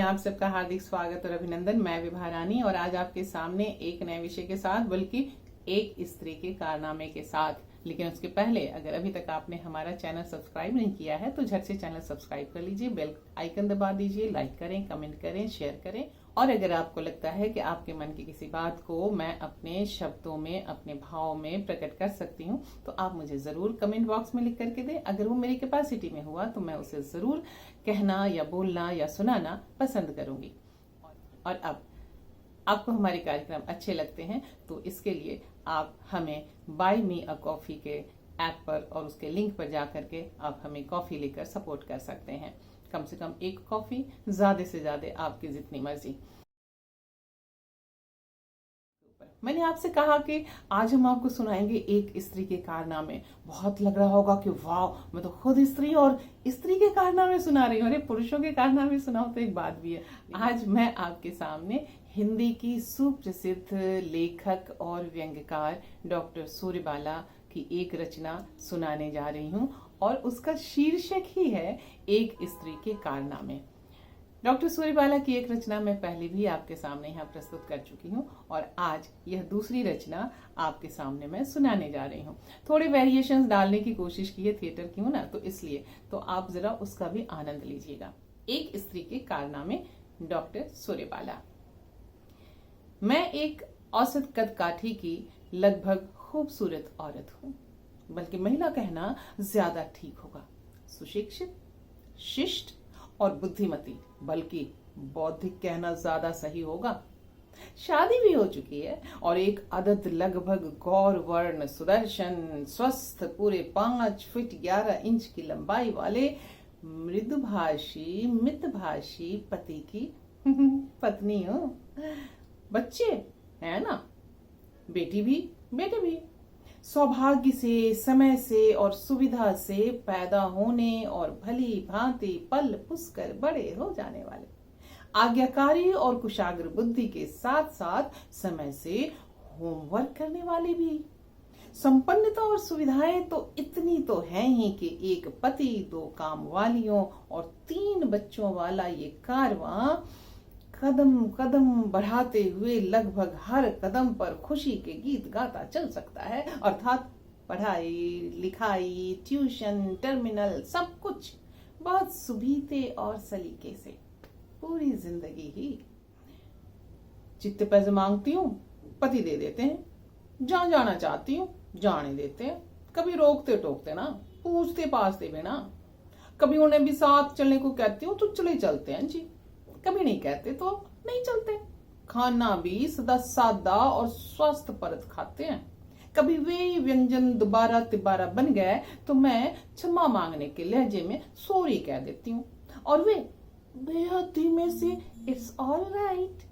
में आप सबका हार्दिक स्वागत और अभिनंदन। मैं विभा रानी और आज आपके सामने एक नए विषय के साथ, बल्कि एक स्त्री के कारनामे के साथ। लेकिन उसके पहले अगर अभी तक आपने हमारा चैनल सब्सक्राइब नहीं किया है तो झट से चैनल सब्सक्राइब कर लीजिए, बेल आइकन दबा दीजिए, लाइक करें, कमेंट करें, शेयर करें। और अगर आपको लगता है कि आपके मन की किसी बात को मैं अपने शब्दों में, अपने भाव में प्रकट कर सकती हूँ तो आप मुझे जरूर कमेंट बॉक्स में लिख करके दें। अगर वो मेरी कैपेसिटी में हुआ तो मैं उसे जरूर कहना या बोलना या सुनाना पसंद करूंगी। और अब आपको हमारे कार्यक्रम अच्छे लगते हैं तो इसके लिए आप हमें बाय मी अ कॉफी के ऐप पर और उसके लिंक पर जा करके आप हमें कॉफी लेकर सपोर्ट कर सकते हैं। कम से कम एक कॉफी, ज्यादा से ज्यादा आपकी जितनी मर्जी। मैंने आपसे कहा कि आज हम आपको सुनाएंगे एक स्त्री के कारनामे। बहुत लग रहा होगा कि वाह, मैं तो खुद स्त्री और स्त्री के कारनामे सुना रही हूँ। अरे पुरुषों के कारनामे सुनाओ तो एक बात भी है। आज मैं आपके सामने हिंदी की सुप्रसिद्ध लेखक और व्यंग्यकार डॉक्टर सूर्यबाला की एक रचना सुनाने जा रही हूँ और उसका शीर्षक ही है एक स्त्री के कारनामे। डॉक्टर सूर्यबाला की एक रचना मैं पहले भी आपके सामने यहाँ प्रस्तुत कर चुकी हूँ और आज यह दूसरी रचना आपके सामने मैं सुनाने जा रही हूँ। थोड़े वेरिएशंस डालने की कोशिश की है, थिएटर की हूँ ना, तो इसलिए तो आप जरा उसका भी आनंद लीजिएगा। एक स्त्री के कारनामे, डॉक्टर सूर्यबाला। मैं एक औसत कद काठी की लगभग खूबसूरत औरत हूँ, बल्कि महिला कहना ज्यादा ठीक होगा। सुशिक्षित, शिष्ट और बुद्धिमती, बल्कि बौद्धिक कहना ज्यादा सही होगा। शादी भी हो चुकी है और एक अदद लगभग गौर वर्ण, सुदर्शन, स्वस्थ, पूरे 5 फीट 11 इंच की लंबाई वाले मृदुभाषी मितभाषी पति की पत्नी हूँ। बच्चे है ना, बेटी भी बेटे भी, सौभाग्य से, समय से और सुविधा से पैदा होने और भली भांति पल पुसकर बड़े हो जाने वाले, आज्ञाकारी और कुशाग्र बुद्धि के साथ साथ समय से होमवर्क करने वाले भी। संपन्नता और सुविधाएं तो इतनी तो है ही कि एक पति, 2 कामवालियों और 3 बच्चों वाला ये कारवां कदम कदम बढ़ाते हुए लगभग हर कदम पर खुशी के गीत गाता चल सकता है। अर्थात पढ़ाई लिखाई, ट्यूशन, टर्मिनल, सब कुछ बहुत सुभीते और सलीके से पूरी जिंदगी ही। जितने पैसे मांगती हूँ पति दे देते हैं, जहां जाना चाहती हूँ जाने देते हैं, कभी रोकते टोकते ना, पूछते पाछते भी ना। कभी उन्हें भी साथ चलने को कहती हूँ तो चले चलते हैं जी, कभी नहीं कहते तो नहीं चलते। खाना भी सदा सादा और स्वस्थ परत खाते हैं। कभी वे व्यंजन दोबारा तिबारा बन गए तो मैं क्षमा मांगने के लहजे में सॉरी कह देती हूँ और वे बेहद धीमे से इट्स ऑल राइट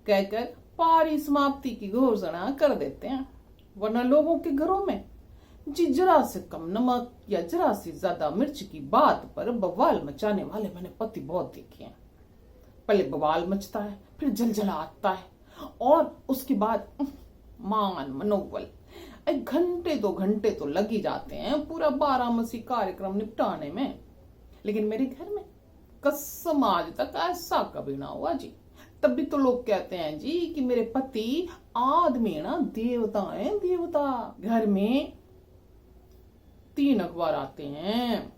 कहकर पारी समाप्ति की घोषणा कर देते हैं। वरना लोगों के घरों में जी जरा से कम नमक या जरा से ज्यादा मिर्च की बात पर बवाल मचाने वाले मैंने पति बहुत देखे हैं। पहले बवाल मचता है, फिर जलजला आता है और उसके बाद मान मनोबल। घंटे 2 घंटे तो लग ही जाते हैं पूरा 12 मसी कार्यक्रम निपटाने में। लेकिन मेरे घर में कसम आज तक ऐसा कभी ना हुआ जी। तब भी तो लोग कहते हैं जी कि मेरे पति आदमी ना देवता है, देवता। घर में 3 अखबार आते हैं,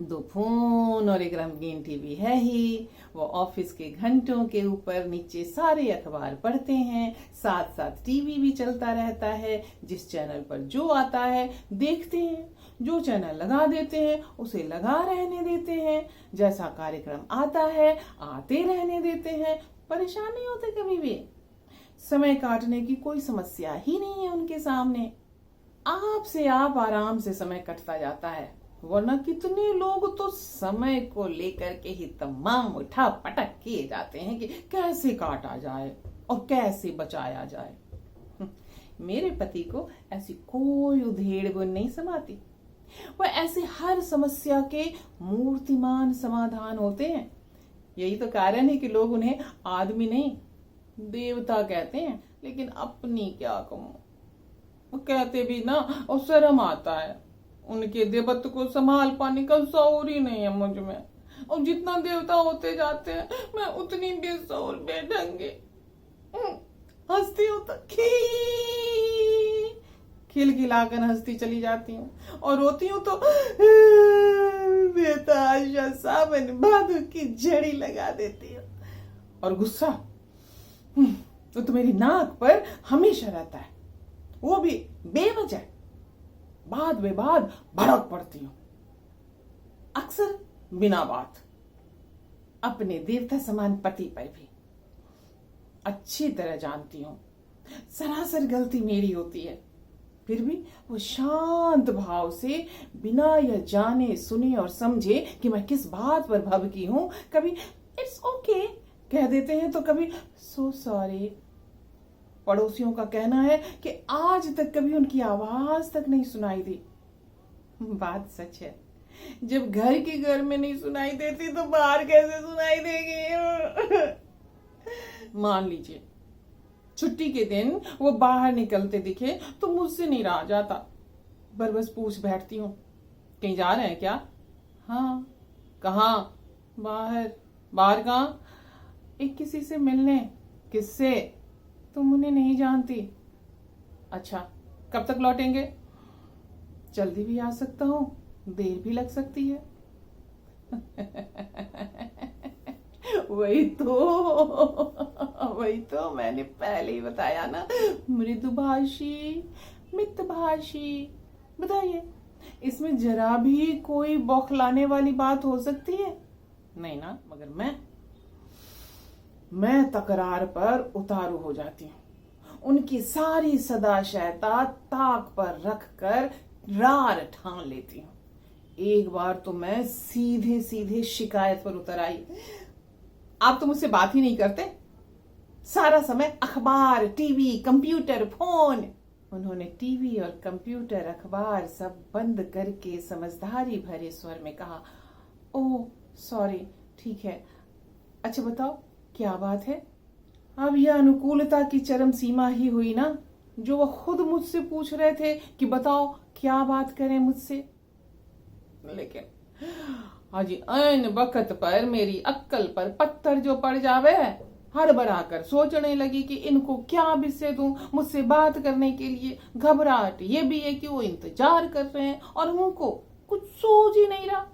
2 फोन और एक रंगीन टीवी है ही। वो ऑफिस के घंटों के ऊपर नीचे सारे अखबार पढ़ते हैं, साथ साथ टीवी भी चलता रहता है। जिस चैनल पर जो आता है देखते हैं, जो चैनल लगा देते हैं उसे लगा रहने देते हैं, जैसा कार्यक्रम आता है आते रहने देते हैं। परेशान नहीं होते कभी भी। समय काटने की कोई समस्या ही नहीं है उनके सामने। आपसे आप आराम से समय कटता जाता है। वरना कितने लोग तो समय को लेकर के ही तमाम उठा पटक किए जाते हैं कि कैसे काटा जाए और कैसे बचाया जाए। मेरे पति को ऐसी कोई उधेड़ बुन नहीं समाती। वह ऐसे हर समस्या के मूर्तिमान समाधान होते हैं। यही तो कारण है कि लोग उन्हें आदमी नहीं देवता कहते हैं। लेकिन अपनी क्या कहूं, वो कहते भी ना और शर्म आता है। उनके देवत्व को संभाल पाने का शौर ही नहीं है मुझ में। और जितना देवता होते जाते हैं मैं उतनी बेसौर बेढंगे हंसती हूँ तो खिलखिलाकर हंसती चली जाती हूँ और रोती हूँ तो बेताशा सावन भादु की जड़ी लगा देती हूँ। और गुस्सा तो मेरी नाक पर हमेशा रहता है, वो भी बेवजह, बाद में बाद भड़क पड़ती हूँ, अक्सर बिना बात, अपने देवता समान पति पर भी। अच्छी तरह जानती हूं सरासर गलती मेरी होती है, फिर भी वो शांत भाव से बिना यह जाने सुने और समझे कि मैं किस बात पर भड़की हूं, कभी इट्स ओके कह देते हैं तो कभी सो सॉरी। पड़ोसियों का कहना है कि आज तक कभी उनकी आवाज तक नहीं सुनाई दी। बात सच है, जब घर के घर में नहीं सुनाई देती तो बाहर कैसे सुनाई देगी। मान लीजिए छुट्टी के दिन वो बाहर निकलते दिखे तो मुझसे नहीं रहा जाता, पर बस पूछ बैठती हूँ कहीं जा रहे हैं क्या? हाँ। कहाँ? बाहर। बाहर कहाँ? एक किसी से मिलने। किससे? तुम उन्हें नहीं जानती। अच्छा, कब तक लौटेंगे? जल्दी भी आ सकता हूँ, देर भी लग सकती है। वही तो मैंने पहले ही बताया ना, मृदुभाषी मितभाषी। बताइए, इसमें जरा भी कोई बौखलाने वाली बात हो सकती है? नहीं ना। मगर मैं तकरार पर उतारू हो जाती हूँ, उनकी सारी सदाशयता ताक पर रखकर रार ठान लेती हूँ। एक बार तो मैं सीधे सीधे शिकायत पर उतर आई, आप तो मुझसे बात ही नहीं करते, सारा समय अखबार, टीवी, कंप्यूटर, फोन। उन्होंने टीवी और कंप्यूटर, अखबार सब बंद करके समझदारी भरे स्वर में कहा, ओह सॉरी, ठीक है। अच्छा बताओ क्या बात है? अब यह अनुकूलता की चरम सीमा ही हुई ना, जो वह खुद मुझसे पूछ रहे थे कि बताओ क्या बात करें मुझसे। लेकिन हाजी ऐन वक्त पर मेरी अक्कल पर पत्थर जो पड़ जावे, हड़बड़ा कर सोचने लगी कि इनको क्या विषय दूं मुझसे बात करने के लिए। घबराहट ये भी है कि वो इंतजार कर रहे हैं और उनको कुछ सोच ही नहीं रहा।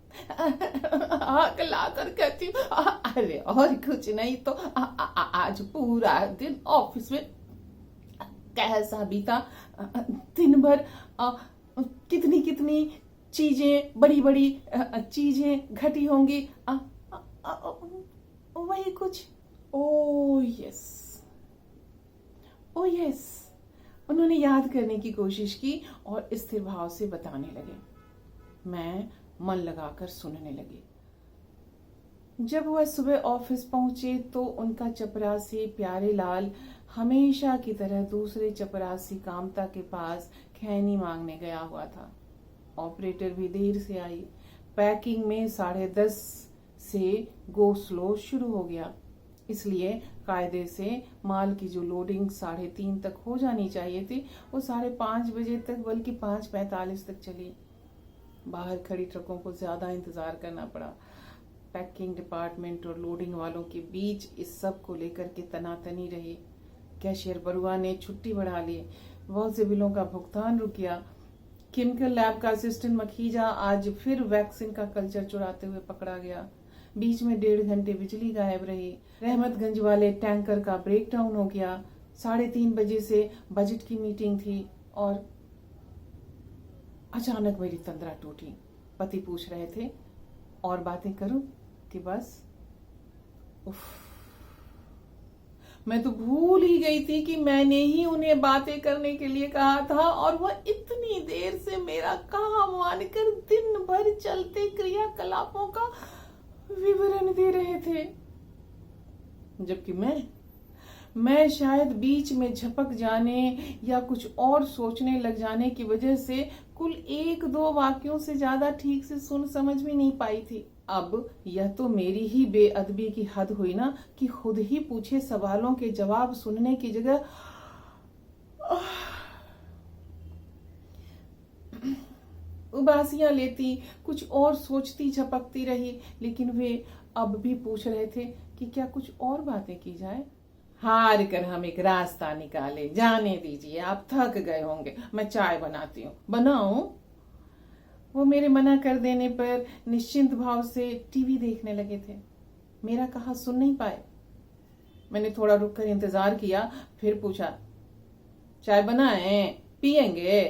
आग लाकर कहती हूँ, अरे और कुछ नहीं तो आज पूरा दिन ऑफिस में कैसा बीता, दिन भर कितनी कितनी चीजें, बड़ी बड़ी चीजें घटी होंगी। वही कुछ। ओ यस, उन्होंने याद करने की कोशिश की और स्थिर भाव से बताने लगे। मैं मन लगाकर सुनने लगी। जब वह सुबह ऑफिस पहुंचे तो उनका चपरासी प्यारेलाल हमेशा की तरह दूसरे चपरासी कामता के पास खैनी मांगने गया हुआ था। ऑपरेटर भी देर से आई। पैकिंग में 10:30 से गो स्लो शुरू हो गया, इसलिए कायदे से माल की जो लोडिंग 3:30 तक हो जानी चाहिए थी वो 5:30 बजे तक, बल्कि 5:45 तक चली। बाहर खड़ी ट्रकों को ज्यादा इंतजार करना पड़ा। पैकिंग डिपार्टमेंट और लोडिंग वालों के बीच इस सब को लेकर के तनातनी रही। कैशियर बरुआ ने छुट्टी बढ़ा ली, बहुत से बिलों का भुगतान रुक गया। केमिकल लैब का असिस्टेंट मखीजा आज फिर वैक्सीन का कल्चर चुराते हुए पकड़ा गया। बीच में 1.5 घंटे बिजली गायब रही। रहमतगंज वाले टैंकर का ब्रेक डाउन हो गया। 3:30 बजे से बजट की मीटिंग थी और अचानक मेरी तंद्रा टूटी। पति पूछ रहे थे और बातें करूं कि बस उफ, मैं तो भूल ही गई थी कि मैंने ही उन्हें बातें करने के लिए कहा था और वह इतनी देर से मेरा काम मानकर दिन भर चलते क्रियाकलापों का विवरण दे रहे थे, जबकि मैं शायद बीच में झपक जाने या कुछ और सोचने लग जाने की वजह से कुल 1-2 वाक्यों से ज्यादा ठीक से सुन समझ भी नहीं पाई थी। अब यह तो मेरी ही बेअदबी की हद हुई ना कि खुद ही पूछे सवालों के जवाब सुनने की जगह उबासियां लेती, कुछ और सोचती झपकती रही, लेकिन वे अब भी पूछ रहे थे कि क्या कुछ और बातें की जाए। हार कर हम एक रास्ता निकाले, जाने दीजिए, आप थक गए होंगे, मैं चाय बनाती हूँ। बनाऊं? वो मेरे मना कर देने पर निश्चिंत भाव से टीवी देखने लगे थे। मेरा कहा सुन नहीं पाए। मैंने थोड़ा रुककर इंतजार किया, फिर पूछा चाय बनाए, पियेंगे?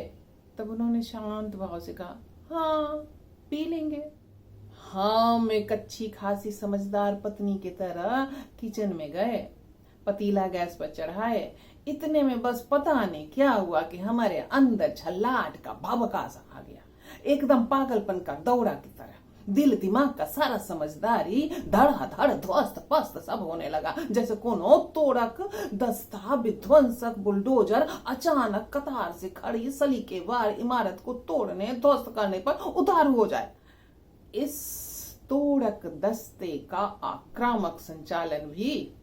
तब उन्होंने शांत भाव से कहा हाँ पी लेंगे। हम एक अच्छी खासी समझदार पत्नी की तरह किचन में गए, पतीला गैस पर चढ़ाए। इतने में बस पता नहीं क्या हुआ कि हमारे अंदर झल्लाट का भभका सा आ गया, एकदम पागलपन का दौरा की तरह। दिल दिमाग का सारा समझदारी धड़ाधड़ ध्वस्त पस्त सब होने लगा, जैसे कोनो तोड़क दस्ता विध्वंसक बुलडोजर अचानक कतार से खड़ी सलीकेवार इमारत को तोड़ने ध्वस्त करने पर उतार हो जाए। इस तोड़क दस्ते का आक्रामक संचालन भी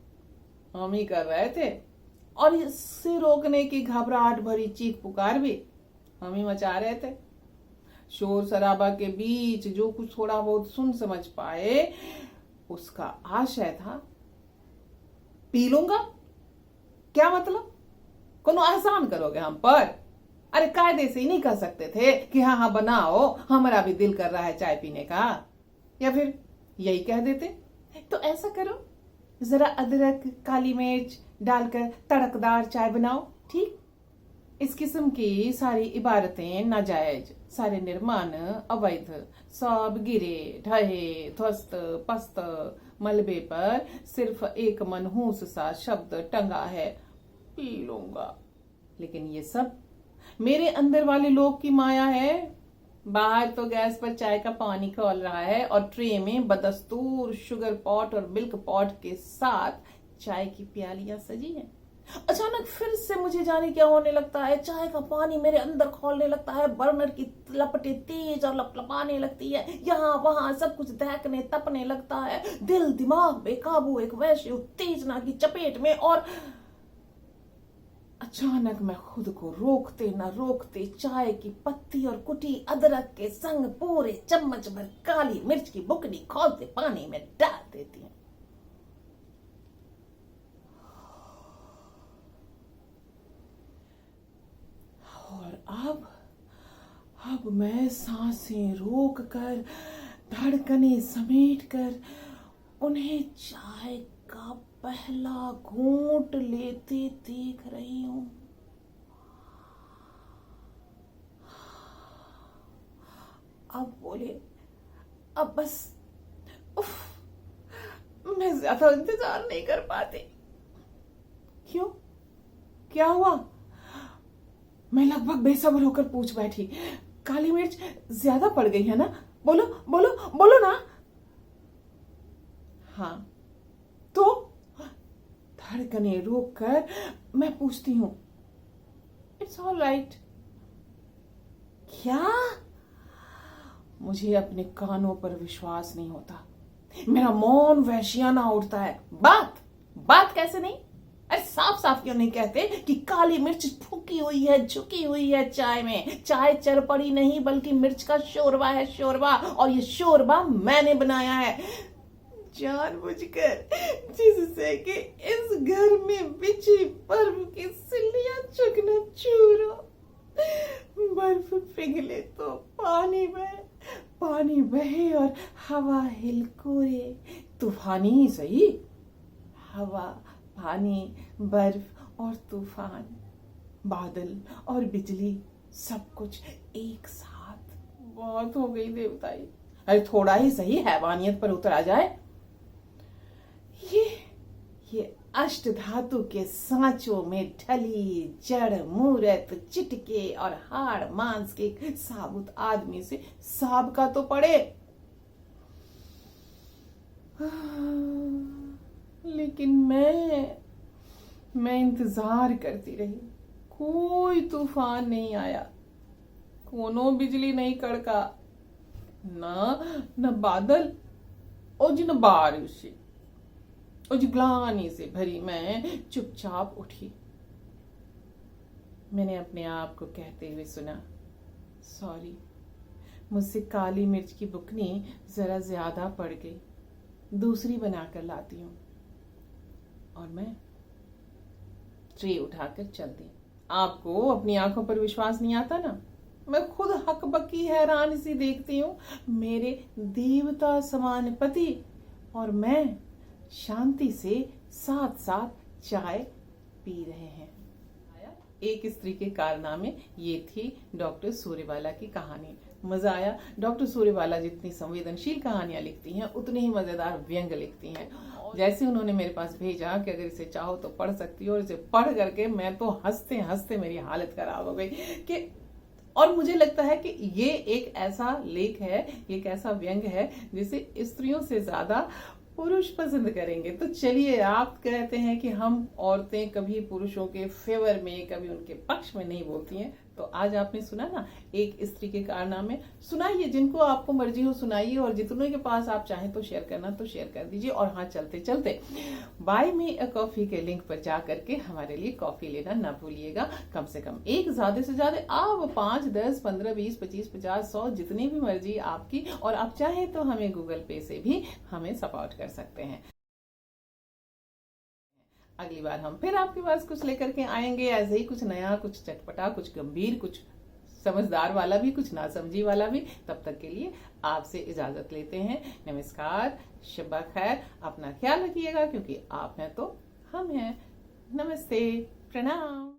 हम ही कर रहे थे, और इससे रोकने की घबराहट भरी चीख पुकार भी हम ही मचा रहे थे। शोर शराबा के बीच जो कुछ थोड़ा बहुत सुन समझ पाए, उसका आशय था पी लूंगा। क्या मतलब? कोनो एहसान करोगे हम पर? अरे कायदे से ही नहीं कह सकते थे कि हाँ हाँ बनाओ, हमारा भी दिल कर रहा है चाय पीने का? या फिर यही कह देते तो ऐसा करो, जरा अदरक काली मिर्च डालकर तड़कदार चाय बनाओ, ठीक? इस किस्म की सारी इबारतें नाजायज, सारे निर्माण अवैध, सब गिरे ढहे ध्वस्त पस्त मलबे पर सिर्फ एक मनहूस सा शब्द टंगा है, पी लूंगा। लेकिन ये सब मेरे अंदर वाले लोग की माया है। बाहर तो गैस पर चाय का पानी खौल रहा है और ट्रे में बदस्तूर शुगर पॉट और मिल्क पॉट के साथ चाय की प्यालियां सजी हैं। अचानक फिर से मुझे जाने क्या होने लगता है, चाय का पानी मेरे अंदर खौलने लगता है, बर्नर की लपटें तेज और लपलपाने लगती है, यहाँ वहां सब कुछ दहकने तपने लगता है, दिल दिमाग बेकाबू एक वैश्य उत्तेजना की चपेट में। और अचानक मैं खुद को रोकते न रोकते चाय की पत्ती और कुटी अदरक के संग पूरे चम्मच भर काली मिर्च की बुकनी खौलते पानी में डाल देती हूँ। और अब मैं सांसें रोक कर, धड़कने समेट कर उन्हें चाय का पहला घूंट लेते देख रही हूं। अब बोले, अब बस उफ, मैं ज्यादा इंतजार नहीं कर पाती। क्यों? क्या हुआ? मैं लगभग बेसब्र होकर पूछ बैठी, काली मिर्च ज्यादा पड़ गई है ना? बोलो बोलो बोलो ना। हाँ तो? धड़कने रोक कर मैं पूछती हूं। It's all right. क्या? मुझे अपने कानों पर विश्वास नहीं होता। मेरा मौन वहशियाना उठता है। बात कैसे नहीं? अरे साफ साफ क्यों नहीं कहते कि काली मिर्च फूकी हुई है, झुकी हुई है चाय में? चाय चर पड़ी नहीं बल्कि मिर्च का शोरबा है, शोरबा। और ये शोरबा मैंने बनाया है जानबूझकर, जिससे कि इस घर में बिछी बर्फ की सिल्लियां चकनाचूर हो। बर्फ पिघले तो पानी बहे और हवा हिलकोरे। तूफानी ही सही, हवा, पानी, बर्फ और तूफान, बादल और बिजली, सब कुछ एक साथ। बहुत हो गई देवताई। अरे थोड़ा ही सही हैवानियत पर उतर आ जाए। ये अष्ट धातु के सांचों में ढली जड़ मूरत चिटके और हाड़ मांस के साबुत आदमी से साब का तो पड़े। लेकिन मैं इंतजार करती रही। कोई तूफान नहीं आया, कोनो बिजली नहीं कड़का, न बादल और न बारिश। उजग्लानी से भरी मैं चुपचाप उठी। मैंने अपने आप को कहते हुए सुना, सॉरी, मुझसे काली मिर्च की बुकनी जरा ज्यादा पड़ गई, दूसरी बनाकर लाती हूँ। और मैं ट्रे उठाकर चल दी। आपको अपनी आंखों पर विश्वास नहीं आता ना? मैं खुद हकबकी हैरान सी देखती हूँ, मेरे देवता समान पति और मैं शांति से साथ साथ चाय पी रहे हैं। एक स्त्री के कारनामे, ये थी डॉक्टर सूर्यबाला की कहानी। मजा आया? डॉक्टर सूर्यबाला जितनी संवेदनशील कहानियां लिखती हैं उतनी ही मजेदार व्यंग लिखती हैं। जैसे उन्होंने मेरे पास भेजा कि अगर इसे चाहो तो पढ़ सकती हो, और इसे पढ़ करके मैं तो हंसते हंसते मेरी हालत खराब हो गई कि, और मुझे लगता है कि ये एक ऐसा लेख है, एक ऐसा व्यंग है जिसे स्त्रियों से ज्यादा पुरुष पसंद करेंगे। तो चलिए, आप कहते हैं कि हम औरतें कभी पुरुषों के फेवर में, कभी उनके पक्ष में नहीं बोलती हैं, तो आज आपने सुना ना एक स्त्री के कारनामे। सुनाइए, जिनको आपको मर्जी हो सुनाइए, और जितनों के पास आप चाहें तो शेयर करना तो शेयर कर दीजिए। और हाँ, चलते चलते बाय मी अ कॉफी के लिंक पर जा करके हमारे लिए कॉफी लेना ना भूलिएगा। कम से कम एक, ज्यादा से ज्यादा आप 5, 10, 15, 20, 25, 50, 100 जितनी भी मर्जी आपकी, और आप चाहें तो हमें गूगल पे से भी हमें सपोर्ट कर सकते हैं। अगली बार हम फिर आपके पास कुछ लेकर के आएंगे, ऐसे ही कुछ नया, कुछ चटपटा, कुछ गंभीर, कुछ समझदार वाला भी, कुछ नासमझी वाला भी। तब तक के लिए आपसे इजाजत लेते हैं। नमस्कार, शब्बा खैर, अपना ख्याल रखिएगा, क्योंकि आप हैं तो हम हैं। नमस्ते, प्रणाम।